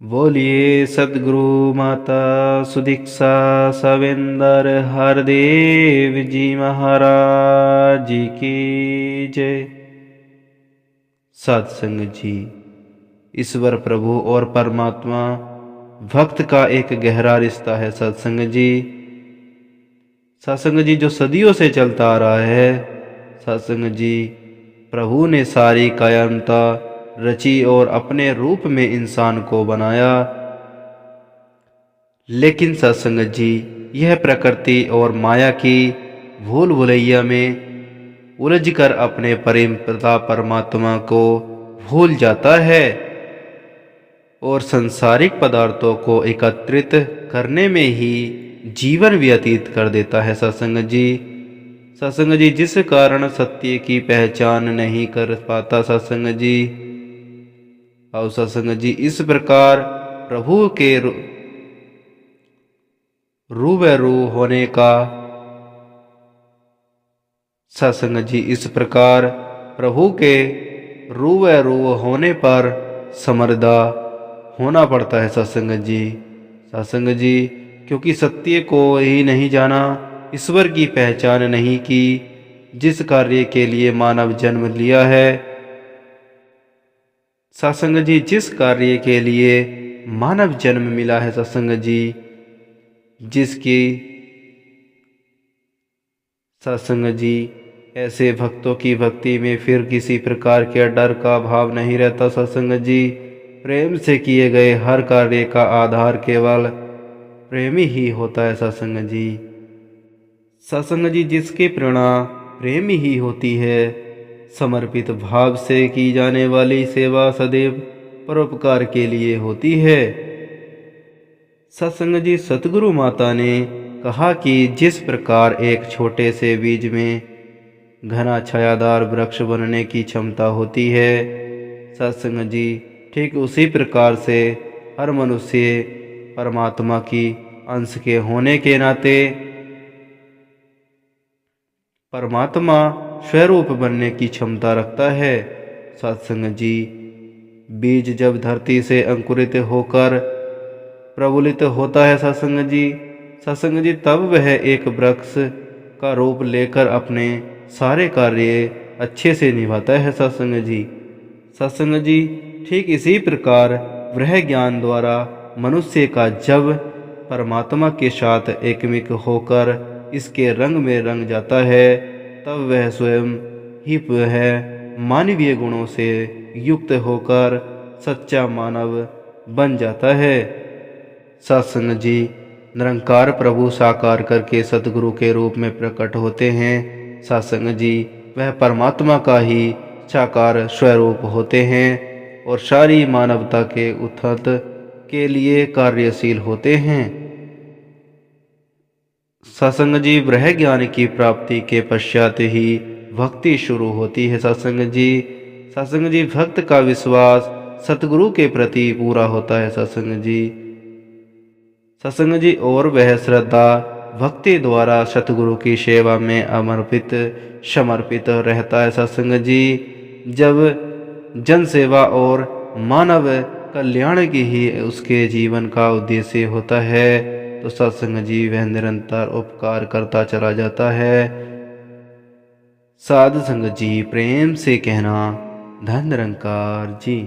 बोलिए सदगुरु माता सुदीक्षा सवेंदर हरदेव जी महाराज जी की जय। सत्संग जी, ईश्वर प्रभु और परमात्मा भक्त का एक गहरा रिश्ता है। सत्संग जी, सत्संग जी जो सदियों से चलता आ रहा है। सत्संग जी, प्रभु ने सारी कायमता रची और अपने रूप में इंसान को बनाया। लेकिन सत्संग जी, यह प्रकृति और माया की भूल भुलैया में उलझकर अपने प्रेम पिता परमात्मा को भूल जाता है और सांसारिक पदार्थों को एकत्रित करने में ही जीवन व्यतीत कर देता है। सत्संग जी, सत्संग जी जिस कारण सत्य की पहचान नहीं कर पाता। सत्संग जी, और सत्संग जी इस प्रकार प्रभु के रूबरू होने का सत्संग जी इस प्रकार प्रभु के रूबरू होने पर समर्दा होना पड़ता है। सत्संग जी, सत्संग जी क्योंकि सत्य को ही नहीं जाना, ईश्वर की पहचान नहीं की, जिस कार्य के लिए मानव जन्म लिया है। सत्संग जी जिस कार्य के लिए मानव जन्म मिला है। सत्संग जी जिसकी सत्संग जी ऐसे भक्तों की भक्ति में फिर किसी प्रकार के डर का भाव नहीं रहता। सत्संग जी प्रेम से किए गए हर कार्य का आधार केवल प्रेम ही होता है। सत्संग जी, सत्संग जी जिसकी प्रेरणा प्रेम ही होती है। समर्पित भाव से की जाने वाली सेवा सदैव परोपकार के लिए होती है। सत्संग जी सतगुरु माता ने कहा कि जिस प्रकार एक छोटे से बीज में घना छायादार वृक्ष बनने की क्षमता होती है, सत्संग जी ठीक उसी प्रकार से हर मनुष्य परमात्मा की अंश के होने के नाते परमात्मा स्वरूप बनने की क्षमता रखता है। सत्संग जी, बीज जब धरती से अंकुरित होकर प्रबुलित होता है। सत्संग जी, सत्संग जी तब वह एक वृक्ष का रूप लेकर अपने सारे कार्य अच्छे से निभाता है। सत्संग जी, सत्संग जी ठीक इसी प्रकार वह ज्ञान द्वारा मनुष्य का जब परमात्मा के साथ एकमिक होकर इसके रंग में रंग जाता है, तब वह स्वयं ही वह मानवीय गुणों से युक्त होकर सच्चा मानव बन जाता है। सत्संग जी, निरंकार प्रभु साकार करके सतगुरु के रूप में प्रकट होते हैं। सत्संग जी वह परमात्मा का ही साकार स्वरूप होते हैं और सारी मानवता के उत्थान के लिए कार्यशील होते हैं। सत्संग जी ब्रह्म ज्ञान की प्राप्ति के पश्चात ही भक्ति शुरू होती है। सत्संग जी, सत्संग जी भक्त का विश्वास सतगुरु के प्रति पूरा होता है। सत्संग जी, सत्संग जी और वह श्रद्धा भक्ति द्वारा सतगुरु की सेवा में समर्पित रहता है। सत्संग जी जब जन सेवा और मानव कल्याण की ही उसके जीवन का उद्देश्य होता है, तो सत्संग जी वह निरंतर उपकार करता चला जाता है। साध संग जी प्रेम से कहना धन निरंकार जी।